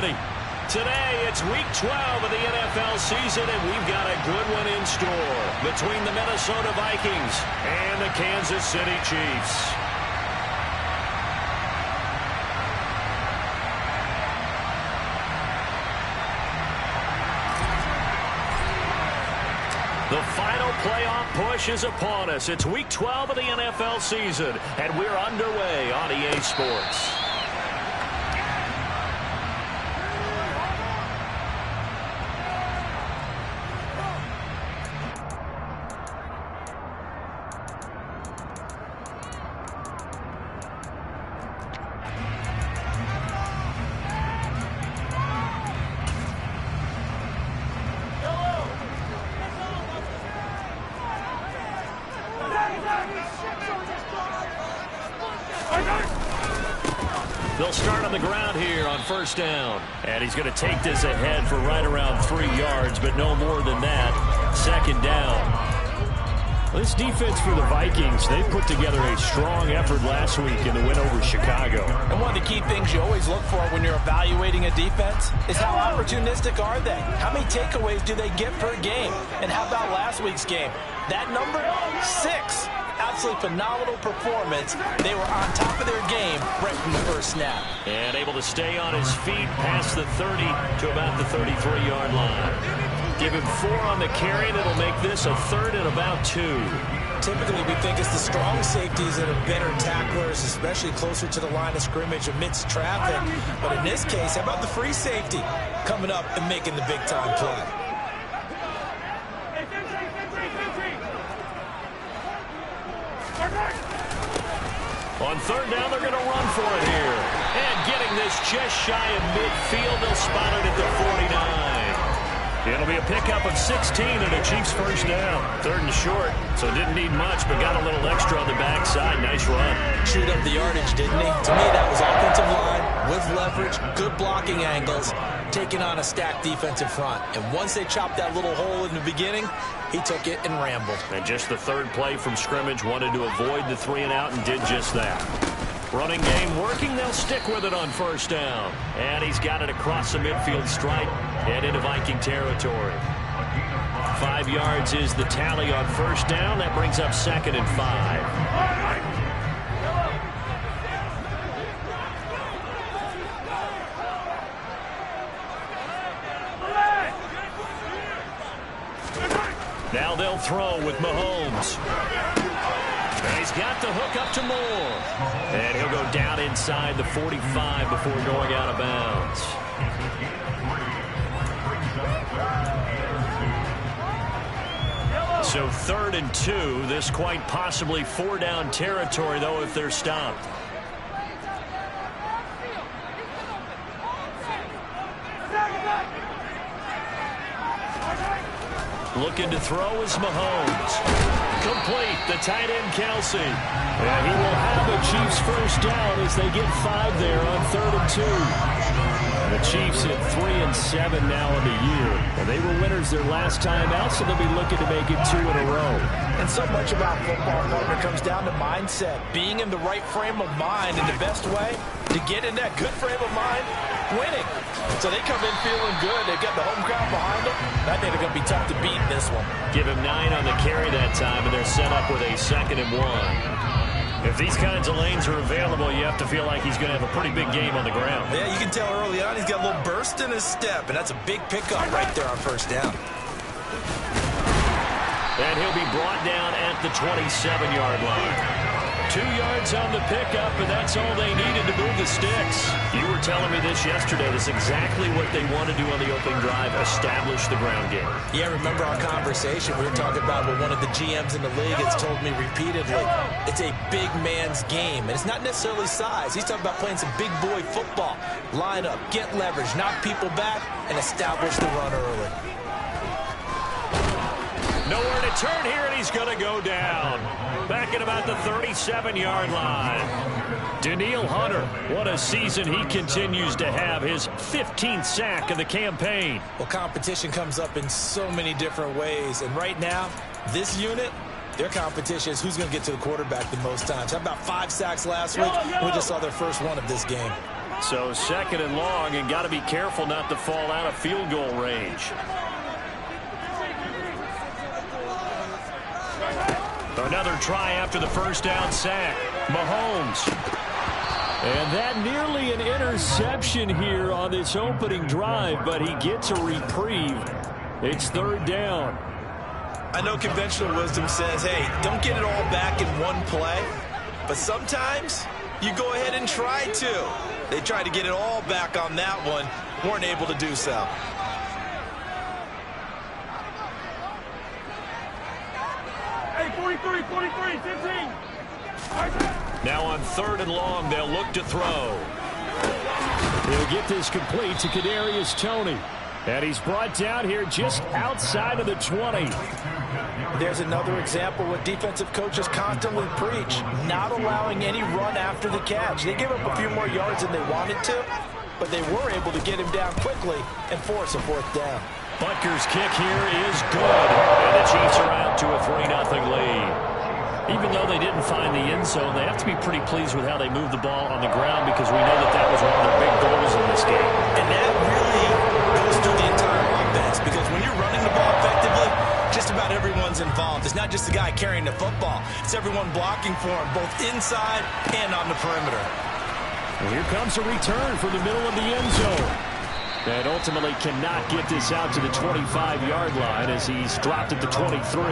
Today, it's week 12 of the NFL season, and we've got a good one in store between the Minnesota Vikings and the Kansas City Chiefs. The final playoff push is upon us. It's week 12 of the NFL season, and we're underway on EA Sports. They'll start on the ground here on first down. And he's going to take this ahead for right around 3 yards, but no more than that. Second down. This defense for the Vikings, they put together a strong effort last week in the win over Chicago. And one of the key things you always look for when you're evaluating a defense is how opportunistic are they? How many takeaways do they get per game? And how about last week's game? That number, 6. Absolutely phenomenal performance. They were on top of their game right from the first snap. And able to stay on his feet past the 30 to about the 33-yard line. Give him 4 on the carry, and it'll make this a 3rd and about 2. Typically, we think it's the strong safeties that are better tacklers, especially closer to the line of scrimmage amidst traffic. But in this case, how about the free safety coming up and making the big-time play? On third down, they're going to run for it here. And getting this just shy of midfield, they'll spot it at the 49. It'll be a pickup of 16 and a Chiefs first down. 3rd and short, so didn't need much, but got a little extra on the backside. Nice run. Chewed up the yardage, didn't he? To me, that was offensive line with leverage, good blocking angles, taking on a stacked defensive front. And once they chopped that little hole in the beginning, he took it and rambled. And just the 3rd play from scrimmage, wanted to avoid the 3 and out and did just that. Running game working, they'll stick with it on first down. And he's got it across the midfield stripe and into Viking territory. 5 yards is the tally on first down. That brings up 2nd and 5. Now they'll throw with Mahomes. And he's got the hook up to Moore. And he'll go down inside the 45 before going out of bounds. So 3rd and 2. This quite possibly 4-down territory, though, if they're stopped. Looking to throw is Mahomes. Complete, the tight end Kelsey. And he will have a Chiefs first down as they get 5 there on 3rd and 2. The Chiefs at 3-7 now in the year. And they were winners their last time out, so they'll be looking to make it 2 in a row. And so much about football, partner, comes down to mindset. Being in the right frame of mind, and the best way to get in that good frame of mind, winning. So they come in feeling good. They've got the home crowd behind them. I think they're going to be tough to beat in this one. Give him 9 on the carry that time, and they're set up with a 2nd and 1. If these kinds of lanes are available, you have to feel like he's going to have a pretty big game on the ground. Yeah, you can tell early on he's got a little burst in his step, and that's a big pickup right there on first down. And he'll be brought down at the 27-yard line. 2 yards on the pickup, and that's all they needed to move the sticks. You were telling me this yesterday. That's exactly what they want to do on the opening drive, establish the ground game. Yeah, remember our conversation. We were talking about what one of the GMs in the league has told me repeatedly. It's a big man's game, and it's not necessarily size. He's talking about playing some big boy football. Line up, get leverage, knock people back, and establish the run early. Nowhere to turn here, and he's going to go down. Back at about the 37-yard line. Danielle Hunter, what a season he continues to have. His 15th sack of the campaign. Well, competition comes up in so many different ways. And right now, this unit, their competition is who's going to get to the quarterback the most times. How about 5 sacks last week? We just saw their first one of this game. So 2nd and long, and got to be careful not to fall out of field goal range. Another try after the first down sack. Mahomes. And that nearly an interception here on this opening drive, but he gets a reprieve. It's 3rd down. I know conventional wisdom says, hey, don't get it all back in one play. But sometimes you go ahead and try to. They tried to get it all back on that one. Weren't able to do so. Hey, 43, 15. Now on 3rd and long, they'll look to throw. He'll get this complete to Kadarius Toney. And he's brought down here just outside of the 20. There's another example what defensive coaches constantly preach, not allowing any run after the catch. They gave up a few more yards than they wanted to, but they were able to get him down quickly and force a 4th down. Butker's kick here is good, and the Chiefs are out to a 3-0 lead. Even though they didn't find the end zone, they have to be pretty pleased with how they moved the ball on the ground, because we know that that was one of their big goals in this game. And that really goes through the entire offense, because when you're running the ball effectively, just about everyone's involved. It's not just the guy carrying the football. It's everyone blocking for him, both inside and on the perimeter. And here comes a return from the middle of the end zone. And ultimately cannot get this out to the 25-yard line as he's dropped at the 23.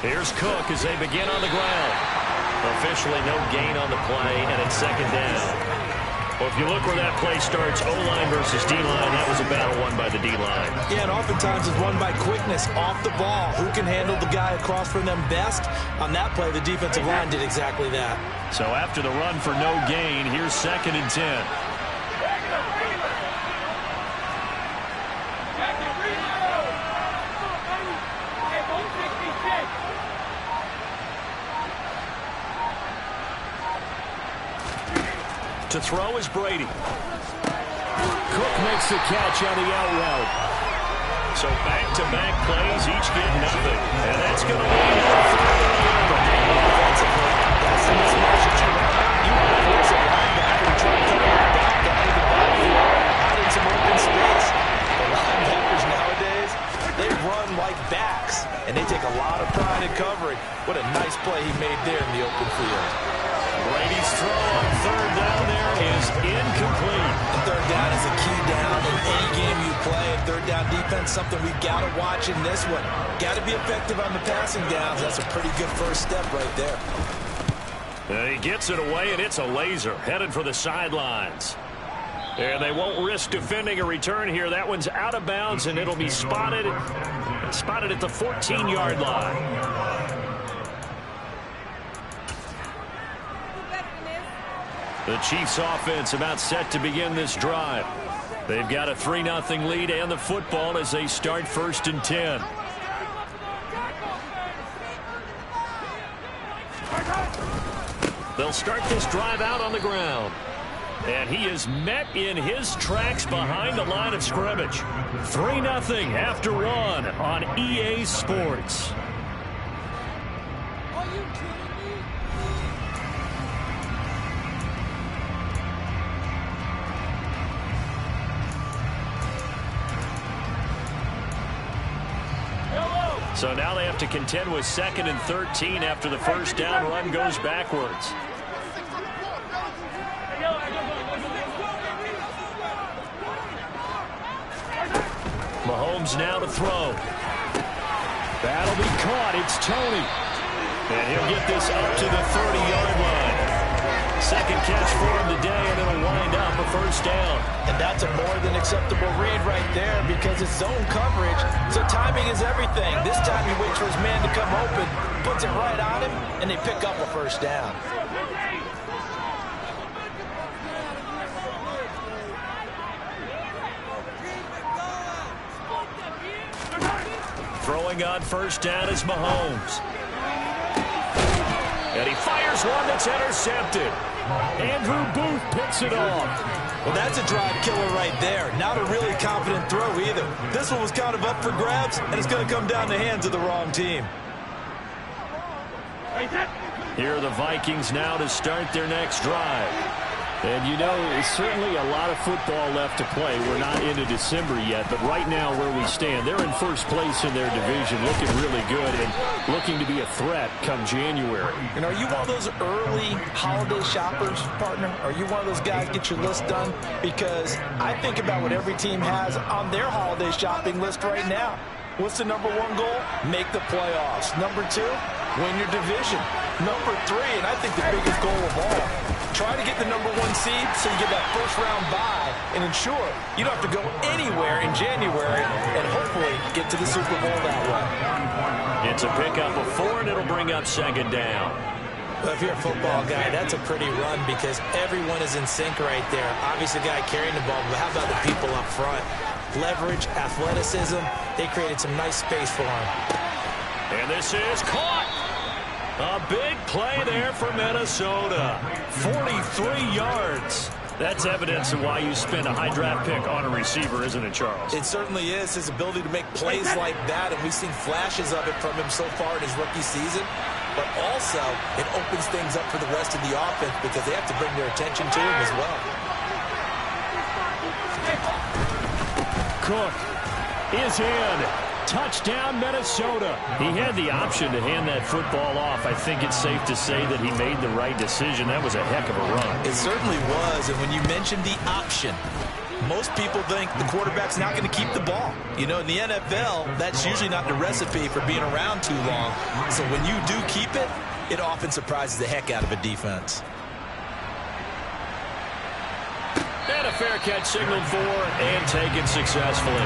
Here's Cook as they begin on the ground. Officially no gain on the play, and it's 2nd down. Well, if you look where that play starts, O-line versus D-line, that was a battle won by the D-line. Yeah, and oftentimes it's won by quickness off the ball. Who can handle the guy across from them best? On that play, the defensive line did exactly that. So after the run for no gain, here's 2nd and 10. To throw is Brady. Cook makes the catch on the out route. So back-to-back plays, each get nothing. And that's going to lead up. That's the mismatch that you want. You want to force a linebacker to try to throw it back down to the backfield, out in some open space. The linebackers nowadays, they run like backs, and they take a lot of pride in covering. What a nice play he made there in the open field. Brady's throw on 3rd down there is incomplete. And 3rd down is a key down in any game you play. And 3rd down defense, something we've got to watch in this one. Got to be effective on the passing downs. That's a pretty good first step right there. And he gets it away, and it's a laser headed for the sidelines. And they won't risk defending a return here. That one's out of bounds, and it'll be spotted at the 14-yard line. The Chiefs offense about set to begin this drive. They've got a 3-0 lead and the football as they start 1st and 10. They'll start this drive out on the ground. And he is met in his tracks behind the line of scrimmage. 3-0 after 1 on EA Sports. So now they have to contend with 2nd and 13 after the first down run goes backwards. Mahomes now to throw. That'll be caught. It's Toney. And he'll get this up to the 30-yard line. 2nd catch for him today, and it'll wind up a first down. And that's a more than acceptable read right there because it's zone coverage, so timing is everything. This time he waits for his man to come open, puts it right on him, and they pick up a first down. Throwing on first down is Mahomes. And he fires one that's intercepted. Andrew Booth picks it off. Well, that's a drive killer right there. Not a really confident throw either. This one was kind of up for grabs, and it's going to come down the hands of the wrong team. Here are the Vikings now to start their next drive. And you know, it's certainly a lot of football left to play. We're not into December yet, but right now where we stand, they're in first place in their division, looking really good and looking to be a threat come January. And are you one of those early holiday shoppers, partner? Are you one of those guys get your list done? Because I think about what every team has on their holiday shopping list right now. What's the number one goal? Make the playoffs. Number two, win your division. Number three, and I think the biggest goal of all, try to get the number one seed so you get that first round bye and ensure you don't have to go anywhere in January and hopefully get to the Super Bowl that way. It's a pickup of 4, and it'll bring up second down. Well, if you're a football guy, that's a pretty run because everyone is in sync right there. Obviously, the guy carrying the ball, but how about the people up front? Leverage, athleticism, they created some nice space for him. And this is caught. A big play there for Minnesota. 43 yards. That's evidence of why you spend a high draft pick on a receiver, isn't it, Charles? It certainly is, his ability to make plays like that, and we've seen flashes of it from him so far in his rookie season. But also, it opens things up for the rest of the offense because they have to bring their attention to him as well. Cook is in. Touchdown, Minnesota. He had the option to hand that football off. I think it's safe to say that he made the right decision. That was a heck of a run. It certainly was, and when you mentioned the option, most people think the quarterback's not going to keep the ball. You know, in the NFL, that's usually not the recipe for being around too long. So when you do keep it, it often surprises the heck out of a defense. And a fair catch signaled for and taken successfully.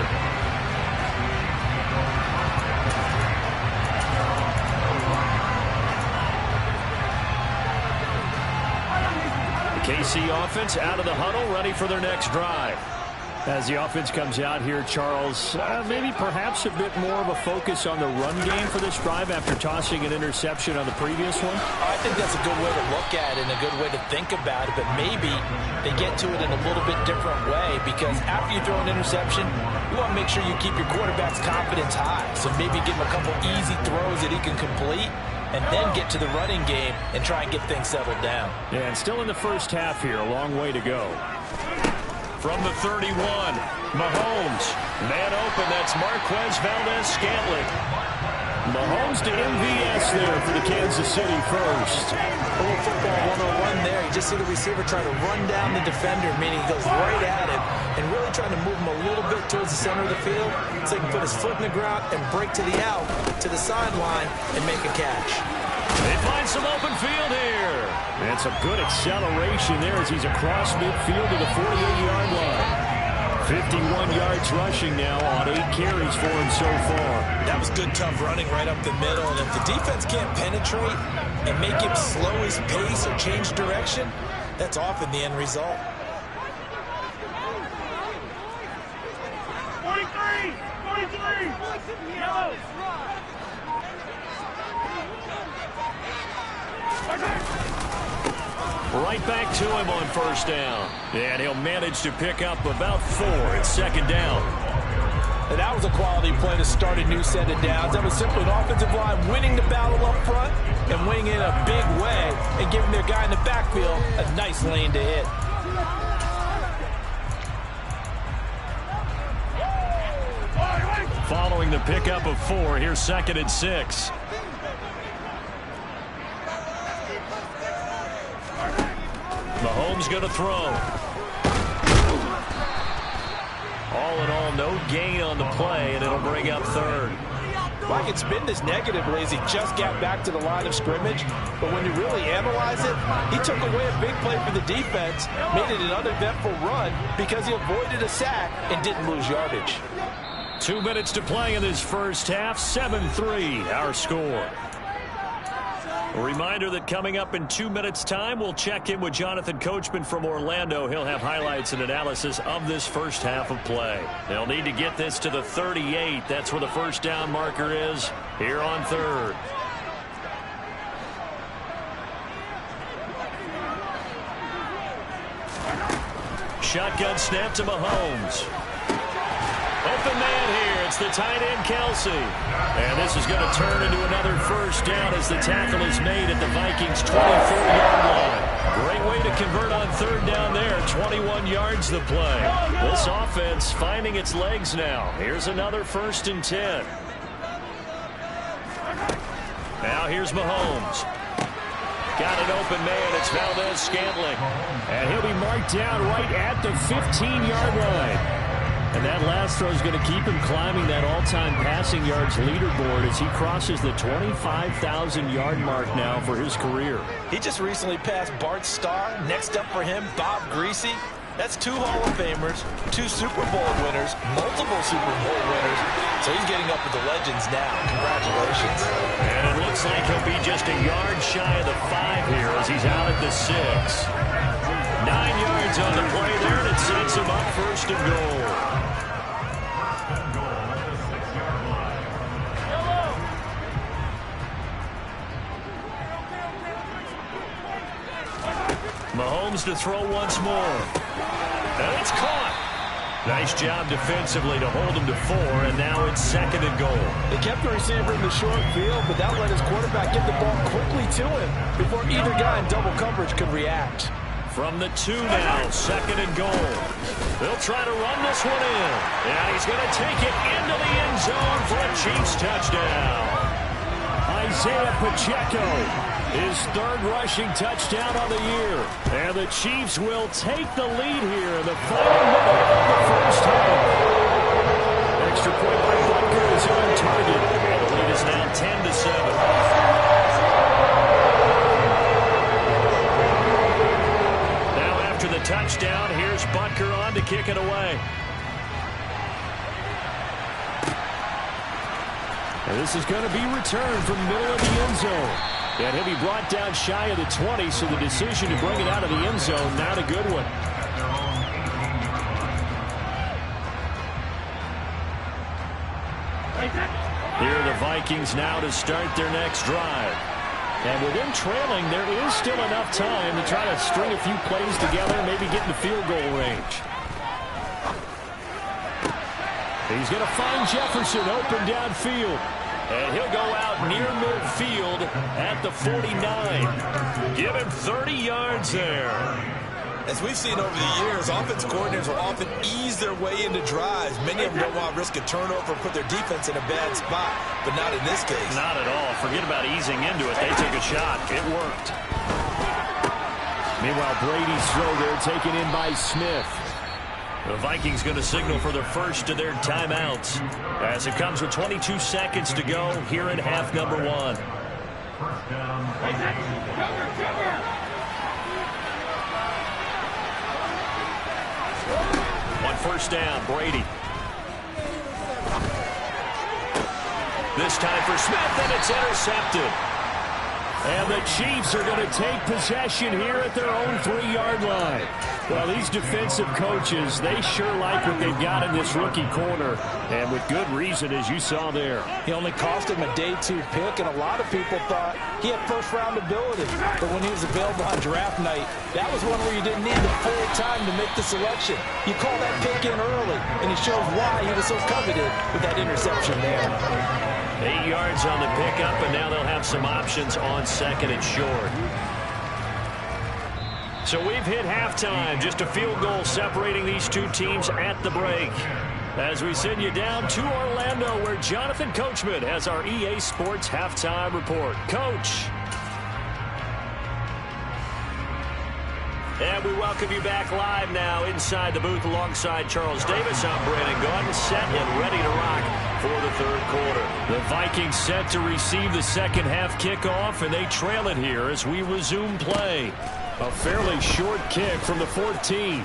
The KC offense out of the huddle, ready for their next drive. As the offense comes out here, Charles, maybe perhaps a bit more of a focus on the run game for this drive after tossing an interception on the previous one? I think that's a good way to look at it and a good way to think about it, but maybe they get to it in a little bit different way because after you throw an interception, you want to make sure you keep your quarterback's confidence high. So maybe give him a couple easy throws that he can complete and then get to the running game and try and get things settled down. Yeah, and still in the first half here, a long way to go. From the 31, Mahomes. Man open, that's Marquez Valdez-Scantling. Mahomes to MVS there for the Kansas City first. A little football 101 there. You just see the receiver trying to run down the defender, meaning he goes right at him and really trying to move him a little bit towards the center of the field so he can put his foot in the ground and break to the out, to the sideline, and make a catch. They find some open field here. And some good acceleration there as he's across midfield to the 48-yard line. 51 yards rushing now on 8 carries for him so far. That was good, tough running right up the middle. And if the defense can't penetrate and make him slow his pace or change direction, that's often the end result. 43! 43! Yellow! Right back to him on first down. And he'll manage to pick up about 4 at second down. And that was a quality play to start a new set of downs. That was simply an offensive line winning the battle up front and winning in a big way and giving their guy in the backfield a nice lane to hit. Following the pickup of 4, here's 2nd and 6. Mahomes going to throw. All in all, no gain on the play, and it'll bring up 3rd. Well, I can spin this negatively as he just got back to the line of scrimmage, but when you really analyze it, he took away a big play for the defense, made it an uneventful run because he avoided a sack and didn't lose yardage. 2 minutes to play in this first half. 7-3 our score. A reminder that coming up in 2 minutes' time, we'll check in with Jonathan Coachman from Orlando. He'll have highlights and analysis of this first half of play. They'll need to get this to the 38. That's where the first down marker is here on 3rd. Shotgun snap to Mahomes. Open man here. It's the tight end, Kelsey. And this is going to turn into another first down as the tackle is made at the Vikings' 24-yard line. Great way to convert on third down there. 21 yards the play. This offense finding its legs now. Here's another 1st and 10. Now here's Mahomes. Got an open man. It's Valdez-Scantling. And he'll be marked down right at the 15-yard line. And that last throw is going to keep him climbing that all-time passing yards leaderboard as he crosses the 25,000-yard mark now for his career. He just recently passed Bart Starr. Next up for him, Bob Greasy. That's 2 Hall of Famers, 2 Super Bowl winners, multiple Super Bowl winners. So he's getting up with the legends now. Congratulations. And it looks like he'll be just a yard shy of the 5 here as he's out at the 6. 9 yards on the play there, and it sets him up 1st and goal. Mahomes to throw once more. And it's caught. Nice job defensively to hold him to 4, and now it's 2nd and goal. They kept the receiver in the short field, but that let his quarterback get the ball quickly to him before either guy in double coverage could react. From the 2 now, 2nd and goal. They'll try to run this one in. And he's going to take it into the end zone for a Chiefs touchdown. Isaiah Pacheco, his 3rd rushing touchdown on the year. And the Chiefs will take the lead here in the final minute of the first half. Extra point by Butker is on target. And the lead is now 10-7. After the touchdown, here's Butker on to kick it away. And this is going to be returned from the middle of the end zone. And he'll be brought down shy of the 20, so the decision to bring it out of the end zone, not a good one. Here are the Vikings now to start their next drive. And with them trailing, there is still enough time to try to string a few plays together, maybe get in the field goal range. He's going to find Jefferson open downfield. And he'll go out near midfield at the 49. Give him 30 yards there. As we've seen over the years, offense coordinators will often ease their way into drives. Many of them don't want to risk a turnover or put their defense in a bad spot, but not in this case. Not at all. Forget about easing into it. They took a shot. It worked. Meanwhile, Brady's throw there taken in by Smith. The Vikings going to signal for the first of their timeouts as it comes with 22 seconds to go here in half number 1. First down. On first down, Brady. This time for Smith, and it's intercepted. And the Chiefs are going to take possession here at their own 3-yard line. Well, these defensive coaches, they sure like what they've got in this rookie corner. And with good reason, as you saw there. He only cost him a day 2 pick, and a lot of people thought he had first-round ability. But when he was available on draft night, that was one where you didn't need the full time to make the selection. You call that pick in early, and he shows why he was so coveted with that interception there. 8 yards on the pickup, and now they'll have some options on 2nd and short. So we've hit halftime. Just a field goal separating these two teams at the break. As we send you down to Orlando, where Jonathan Coachman has our EA Sports halftime report. Coach. And we welcome you back live now inside the booth alongside Charles Davis. I'm Brandon Gaudin, set and ready to rock for the 3rd quarter. The Vikings set to receive the second half kickoff, and they trail it here as we resume play. A fairly short kick from the 14.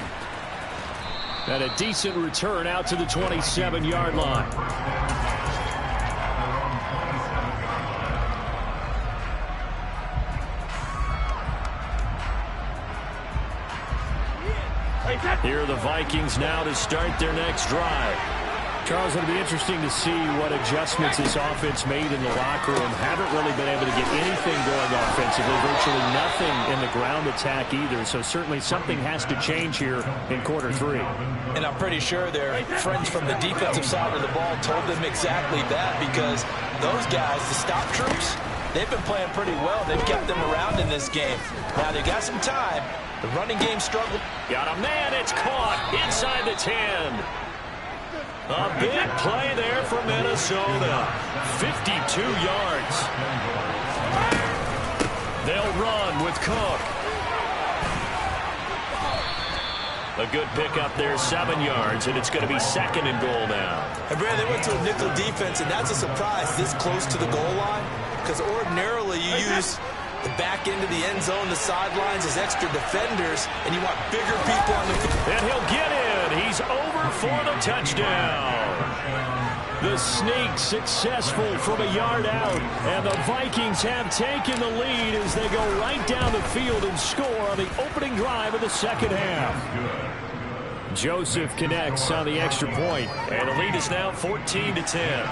And a decent return out to the 27-yard line. Here are the Vikings now to start their next drive. Charles, it'll be interesting to see what adjustments this offense made in the locker room. Haven't really been able to get anything going offensively. Virtually nothing in the ground attack either. So certainly something has to change here in quarter 3. And I'm pretty sure their friends from the defensive side of the ball told them exactly that, because those guys, the stop troops, they've been playing pretty well. They've kept them around in this game. Now they got some time. The running game struggled. Got a man. It's caught inside the 10. A big play there for Minnesota. 52 yards. They'll run with Cook. A good pickup there, 7 yards, and it's going to be 2nd and goal now. And Brad, they went to a nickel defense, and that's a surprise this close to the goal line, because ordinarily you use the back end of the end zone, the sidelines as extra defenders, and you want bigger people on the field. And he'll get in. He's over for the touchdown. The sneak successful from a yard out, and the Vikings have taken the lead as they go right down the field and score on the opening drive of the second half. Joseph connects on the extra point, and the lead is now 14-10.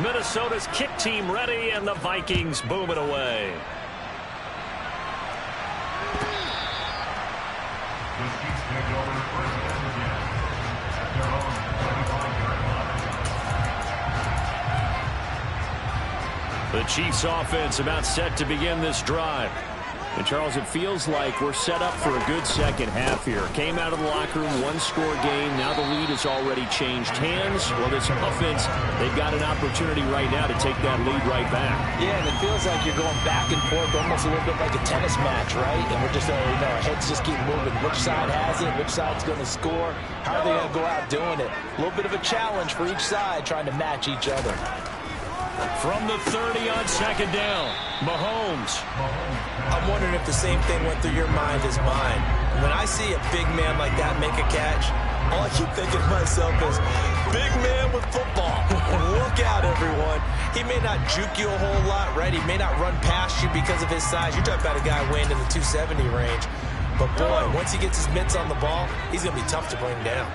Minnesota's kick team ready, and the Vikings boom it away. The Chiefs offense about set to begin this drive. And Charles, it feels like we're set up for a good second half here. Came out of the locker room, one-score game. Now the lead has already changed hands. Well, this offense, they've got an opportunity right now to take that lead right back. Yeah, and it feels like you're going back and forth, almost a little bit like a tennis match, right? And we're just, our heads just keep moving. Which side has it? Which side's going to score? How are they going to go out doing it? A little bit of a challenge for each side, trying to match each other. From the 30 on 2nd down, Mahomes. I'm wondering if the same thing went through your mind as mine. When I see a big man like that make a catch, all I keep thinking to myself is, big man with football. Look out, everyone. He may not juke you a whole lot, right? He may not run past you because of his size. You're talking about a guy weighing in the 270 range. But, boy, once he gets his mitts on the ball, he's going to be tough to bring down.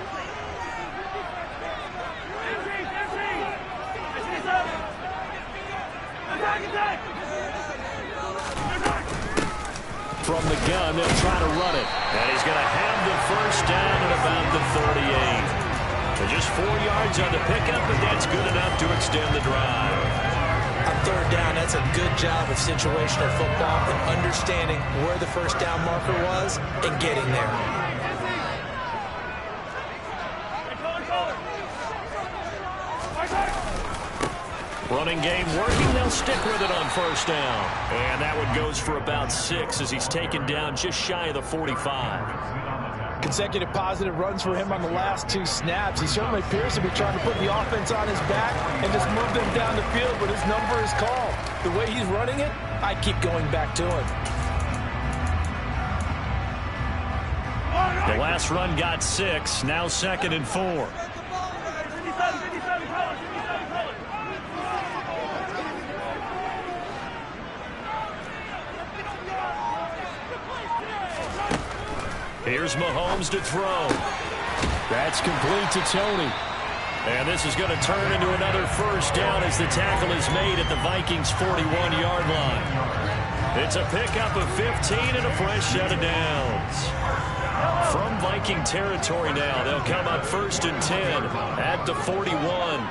From the gun, they'll try to run it. And he's going to have the first down at about the 38. And just 4 yards on the pickup, but that's good enough to extend the drive. On 3rd down, that's a good job of situational football and understanding where the first down marker was and getting there. Running game working. They'll stick with it on 1st down. And that one goes for about 6 as he's taken down just shy of the 45. Consecutive positive runs for him on the last 2 snaps. He certainly appears to be trying to put the offense on his back and just move them down the field, but his number is called. The way he's running it, I'd keep going back to him. The last run got 6. Now 2nd and 4. Here's Mahomes to throw. That's complete to Tony. And this is going to turn into another first down as the tackle is made at the Vikings' 41-yard line. It's a pickup of 15 and a fresh set of downs. From Viking territory now, they'll come up 1st and 10 at the 41.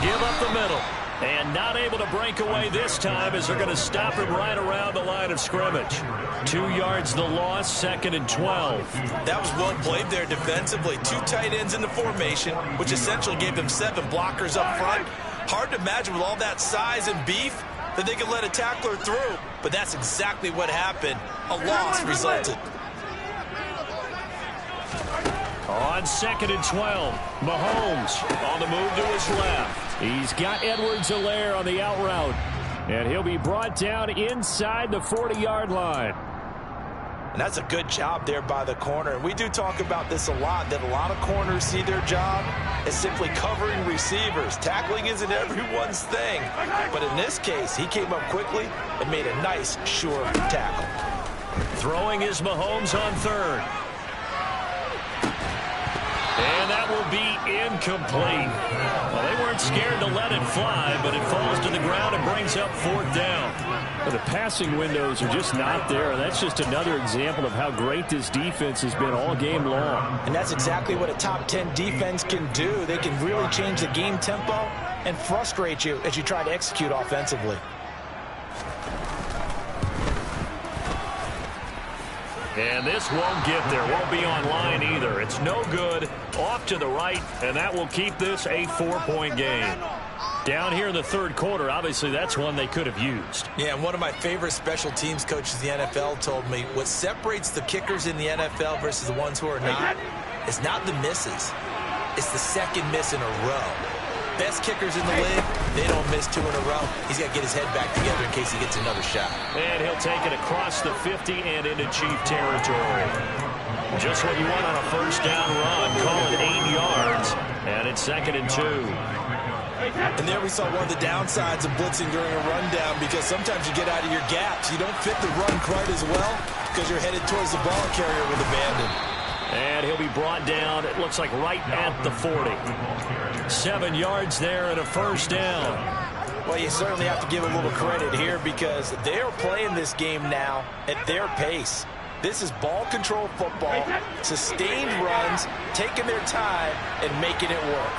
Give up the middle, and not able to break away this time as they're going to stop him right around the line of scrimmage. 2 yards the loss, 2nd and 12. That was well played there defensively. 2 tight ends in the formation, which essentially gave them 7 blockers up front. Hard to imagine with all that size and beef that they could let a tackler through, but that's exactly what happened. A loss resulted. On 2nd and 12, Mahomes on the move to his left. He's got Edwards-Helaire on the out route, and he'll be brought down inside the 40-yard line. And that's a good job there by the corner. And we do talk about this a lot, that a lot of corners see their job as simply covering receivers. Tackling isn't everyone's thing. But in this case, he came up quickly and made a nice, sure tackle. Throwing is Mahomes on third. And that will be incomplete. Well, they weren't scared to let it fly, but it falls to the ground and brings up fourth down. Well, the passing windows are just not there. That's just another example of how great this defense has been all game long. And that's exactly what a top 10 defense can do. They can really change the game tempo and frustrate you as you try to execute offensively. And this won't get there. Won't be online either. It's no good. Off to the right, and that will keep this a 4-point game. Down here in the third quarter, obviously that's one they could have used. Yeah, and one of my favorite special teams coaches in the NFL told me what separates the kickers in the NFL versus the ones who are not is not the misses. It's the second miss in a row. Best kickers in the league, they don't miss 2 in a row. He's got to get his head back together in case he gets another shot. And he'll take it across the 50 and into Chief territory. Just what you want on a first down run. Call it 8 yards. And it's 2nd and 2. And there we saw one of the downsides of blitzing during a rundown, because sometimes you get out of your gaps. You don't fit the run quite as well because you're headed towards the ball carrier with abandon. And he'll be brought down, it looks like right at the 40. 7 yards there and a first down. Well, you certainly have to give a little credit here because they are playing this game now at their pace. This is ball control football, sustained runs, taking their time and making it work.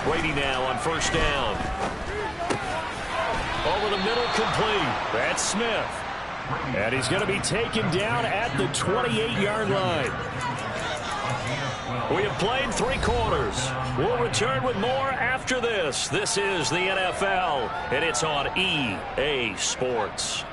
Brady now on first down. Over the middle, complete. That's Smith. And he's going to be taken down at the 28-yard line. We have played 3 quarters. We'll return with more after this. This is the NFL, and it's on EA Sports.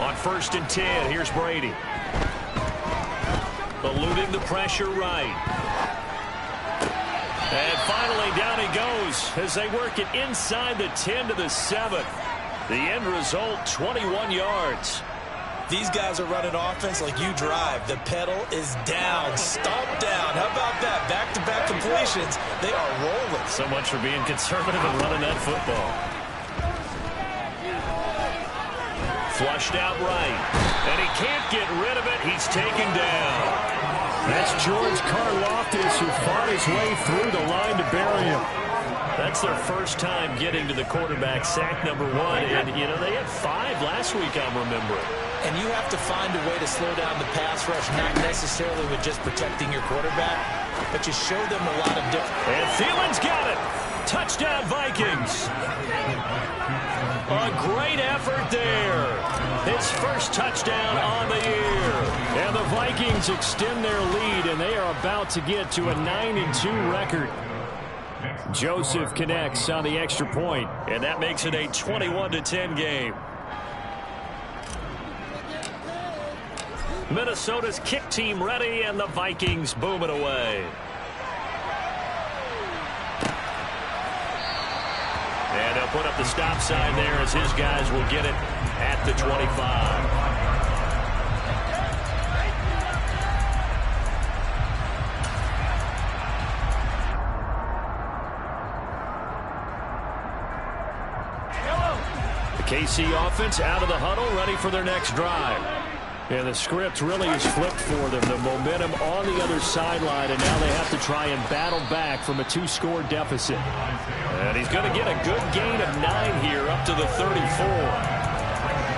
On 1st and 10, here's Brady. Eluding the pressure right. And finally, down he goes as they work it inside the 10 to the 7. The end result, 21 yards. These guys are running offense like you drive. The pedal is down, stomp down. How about that? Back-to-back completions. They are rolling. So much for being conservative and running that football. Flushed out right. And he can't get rid of it. He's taken down. That's George Karlaftis, who fought his way through the line to bury him. That's their first time getting to the quarterback, sack number 1. And, you know, they had 5 last week, I'm remembering. And you have to find a way to slow down the pass rush, not necessarily with just protecting your quarterback, but you show them a lot of different. And Thielen's got it. Touchdown, Vikings. A great effort there. His first touchdown on the year. And the Vikings extend their lead, and they are about to get to a 9-2 record. Joseph connects on the extra point, and that makes it a 21-10 game. Minnesota's kick team ready, and the Vikings boom it away. And they'll put up the stop sign there as his guys will get it at the 25. KC offense out of the huddle, ready for their next drive. And the script really is flipped for them. The momentum on the other sideline, and now they have to try and battle back from a 2-score deficit. And he's going to get a good gain of 9 here, up to the 34.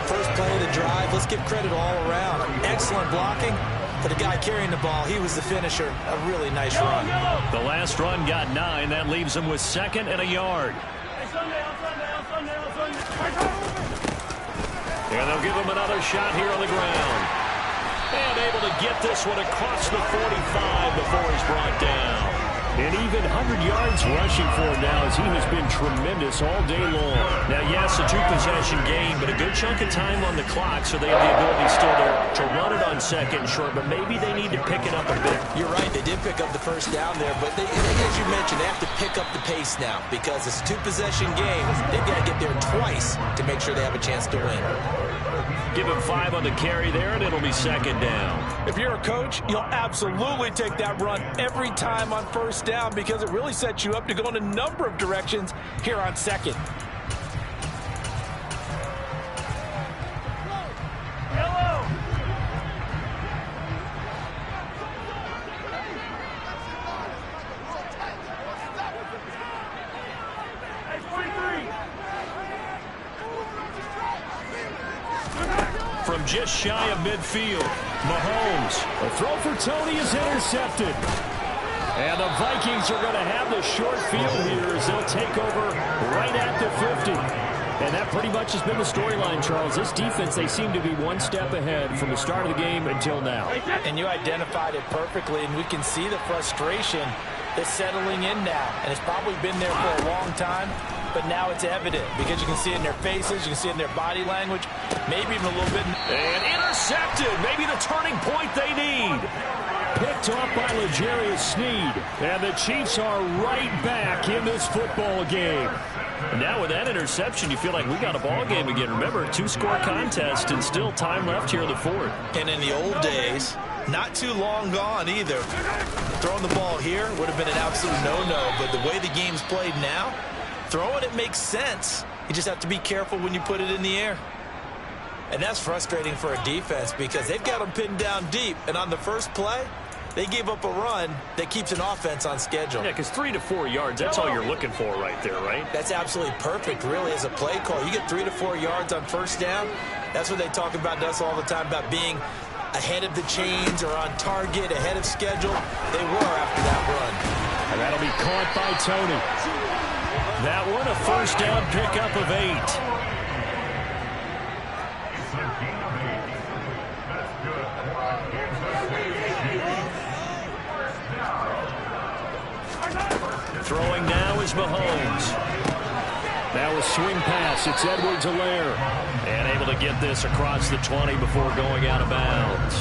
First play of the drive, let's give credit all around. Excellent blocking. For the guy carrying the ball, he was the finisher. A really nice run. The last run got 9. That leaves him with 2nd and a yard. And they'll give him another shot here on the ground. And able to get this one across the 45 before he's brought down. And even 100 yards rushing for him now as he has been tremendous all day long. Now, yes, a two-possession game, but a good chunk of time on the clock, so they have the ability still to run it on second and short, but maybe they need to pick it up a bit. You're right, they did pick up the first down there, but as you mentioned, they have to pick up the pace now because it's a two-possession game. They've got to get there twice to make sure they have a chance to win. Give him 5 on the carry there, and it'll be second down. If you're a coach, you'll absolutely take that run every time on first down because it really sets you up to go in a number of directions here on second. From just shy of midfield, Mahomes. A throw for Tony is intercepted. And the Vikings are going to have the short field here as they'll take over right at the 50. And that pretty much has been the storyline, Charles. This defense, they seem to be one step ahead from the start of the game until now. And you identified it perfectly, and we can see the frustration that's settling in now. And it's probably been there for a long time, but now it's evident because you can see it in their faces, you can see it in their body language, maybe even a little bit. And intercepted, maybe the turning point they need. Picked off by L'Jarius Sneed. And the Chiefs are right back in this football game. And now with that interception, you feel like we got a ball game again. Remember, 2-score contest and still time left here in the fourth. And in the old days, not too long gone either. Throwing the ball here would have been an absolute no-no, but the way the game's played now, throwing it makes sense. You just have to be careful when you put it in the air. And that's frustrating for a defense because they've got them pinned down deep, and on the first play, they gave up a run that keeps an offense on schedule. Yeah, because 3 to 4 yards, that's all you're looking for right there, right? That's absolutely perfect, really, as a play call. You get 3 to 4 yards on first down. That's what they talk about to us all the time, about being ahead of the chains or on target, ahead of schedule. They were after that run. And that'll be caught by Tony. That one, a first down pickup of 8. Throwing now is Mahomes. Now a swing pass. It's Edwards-Helaire. And able to get this across the 20 before going out of bounds.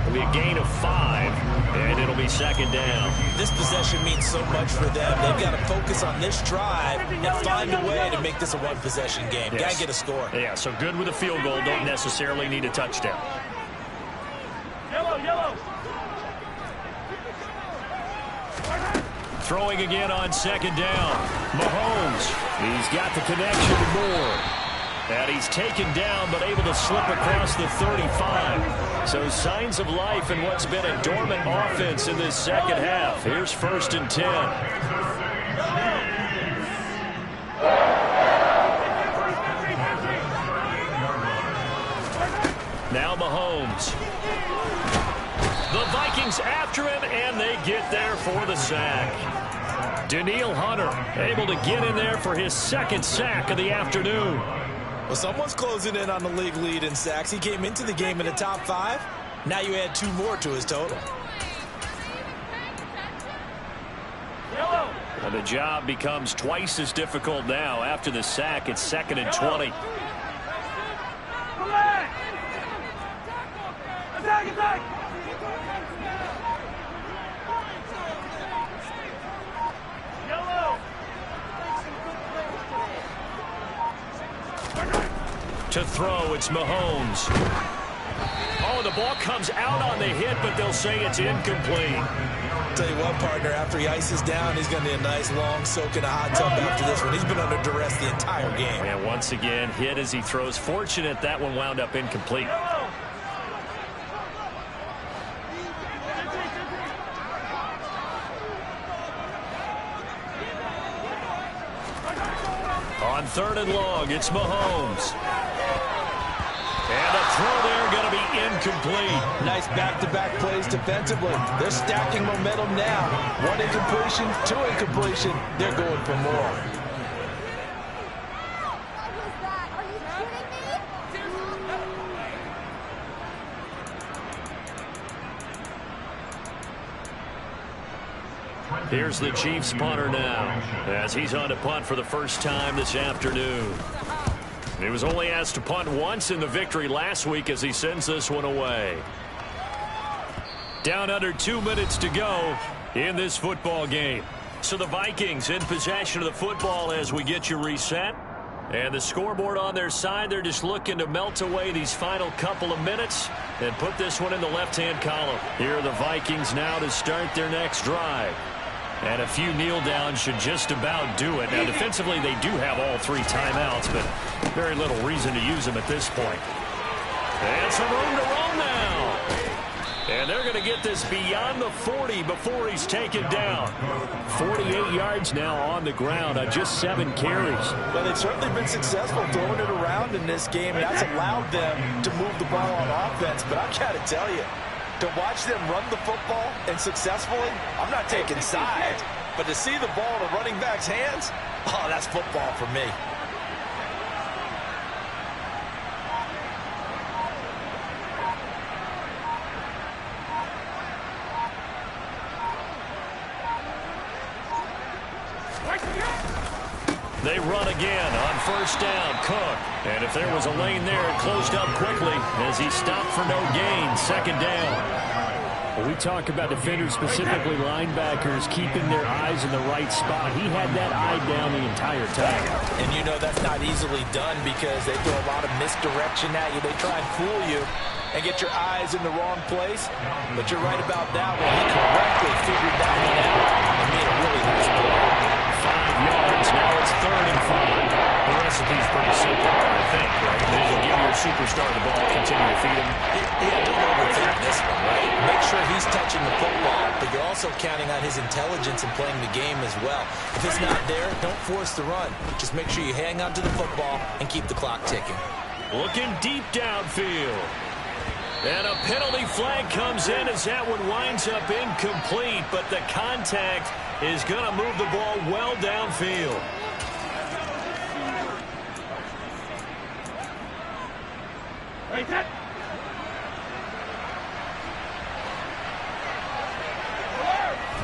It'll be a gain of 5, and it'll be second down. This possession means so much for them. They've got to focus on this drive and find a way to make this a one-possession game. Yes. Got to get a score. Yeah, so good with a field goal. Don't necessarily need a touchdown. Yellow. Throwing again on second down. Mahomes. He's got the connection to Moore. And he's taken down but able to slip across the 35. So signs of life in what's been a dormant offense in this second half. Here's 1st and 10. Now Mahomes. The Vikings after him, and they get there for the sack. Danielle Hunter able to get in there for his second sack of the afternoon. Well, someone's closing in on the league lead in sacks. He came into the game in the top 5. Now you add 2 more to his total. And the job becomes twice as difficult now. After the sack, it's 2nd and 20. Attack! To throw, it's Mahomes. Oh, the ball comes out on the hit, but they'll say it's incomplete. Tell you what, partner, after he ices down, he's going to need a nice long soak in a hot tub after this one. He's been under duress the entire game. And once again, hit as he throws. Fortunate that one wound up incomplete. On 3rd and long, it's Mahomes. And a throw there going to be incomplete. Nice back-to-back plays defensively. They're stacking momentum now. 1 incompletion, 2 incompletion. They're going for more. Here's the Chiefs punter now as he's on to punt for the first time this afternoon. He was only asked to punt once in the victory last week as he sends this one away. Down under 2 minutes to go in this football game. So the Vikings in possession of the football as we get you reset. And the scoreboard on their side, they're just looking to melt away these final couple of minutes and put this one in the left-hand column. Here are the Vikings now to start their next drive. And a few kneel downs should just about do it. Now, defensively, they do have all 3 timeouts, but very little reason to use them at this point. And some room to roam now. And they're going to get this beyond the 40 before he's taken down. 48 yards now on the ground on just 7 carries. Well, they've certainly been successful throwing it around in this game, and that's allowed them to move the ball on offense. But I've got to tell you, to watch them run the football and successfully, I'm not taking sides, but to see the ball in a running back's hands, oh, that's football for me. They run again on first down. Cook. And if there was a lane there, it closed up quickly as he stopped for no gain. Second down. Well, we talk about defenders, specifically linebackers, keeping their eyes in the right spot. He had that eye down the entire time. And you know that's not easily done because they throw a lot of misdirection at you. They try and fool you and get your eyes in the wrong place. But you're right about that one. He correctly figured that one out and made a really nice play. 5 yards. Now it's 3rd and 5. The recipe's pretty simple, I think, right? You give your superstar the ball, continue to feed him. Yeah, don't overthink this one, right? Make sure he's touching the football, but you're also counting on his intelligence and playing the game as well. If it's not there, don't force the run. Just make sure you hang on to the football and keep the clock ticking. Looking deep downfield. And a penalty flag comes in as that one winds up incomplete, but the contact is going to move the ball well downfield.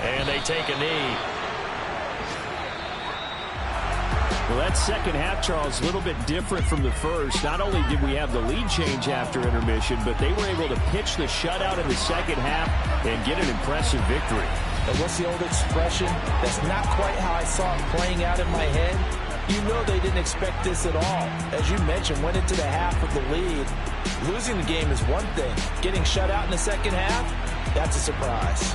And they take a knee. Well, that second half, Charles, a little bit different from the first. Not only did we have the lead change after intermission, but they were able to pitch the shutout in the second half and get an impressive victory. And what's the old expression? That's not quite how I saw it playing out in my head. You know they didn't expect this at all. As you mentioned, went into the half with the lead. Losing the game is one thing. Getting shut out in the second half, that's a surprise.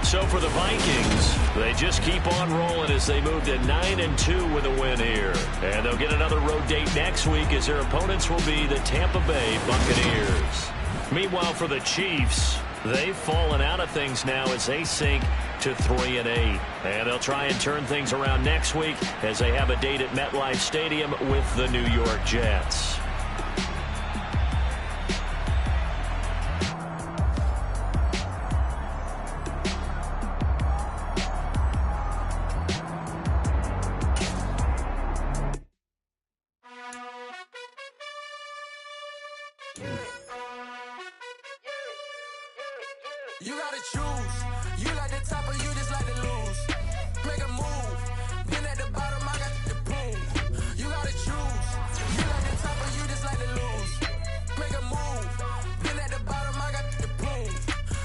So for the Vikings, they just keep on rolling as they move to 9-2 with a win here. And they'll get another road date next week as their opponents will be the Tampa Bay Buccaneers. Meanwhile, for the Chiefs, they've fallen out of things now as they sink to 3-8. And they'll try and turn things around next week as they have a date at MetLife Stadium with the New York Jets. You gotta choose. You like the top or you just like to lose. Make a move. Been at the bottom, I got the boom. You gotta choose. You like the top or you just like to lose. Make a move. Been at the bottom, I got the boom.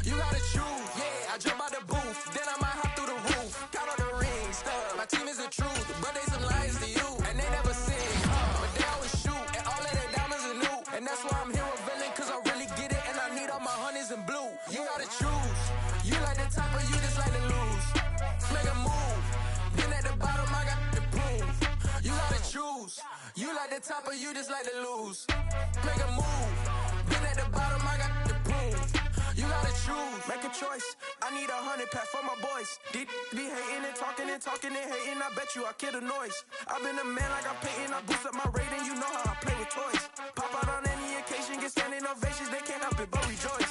You gotta choose. Yeah, I jump out the booth. Then I might hop through the roof. Count on the rings. My team is the truth, but they some liars to you. And they never sing. But they always shoot. And all of their diamonds are new. And that's why I'm here revealing, cause I really get it. And I need all my honeys in blue. You gotta choose. You like the top or you just like to lose. Make a move. Then at the bottom, I got the boom. You gotta choose. You like the top or you just like to lose. Make a move. Then at the bottom, I got the boom. You gotta choose. Make a choice. I need 100 pack for my boys. Deep be hating and talking and hating. I bet you I kill the noise. I've been a man like I'm painting. I boost up my rating. You know how I play with toys. Pop out on any occasion, get standing ovations. They can't help it but rejoice.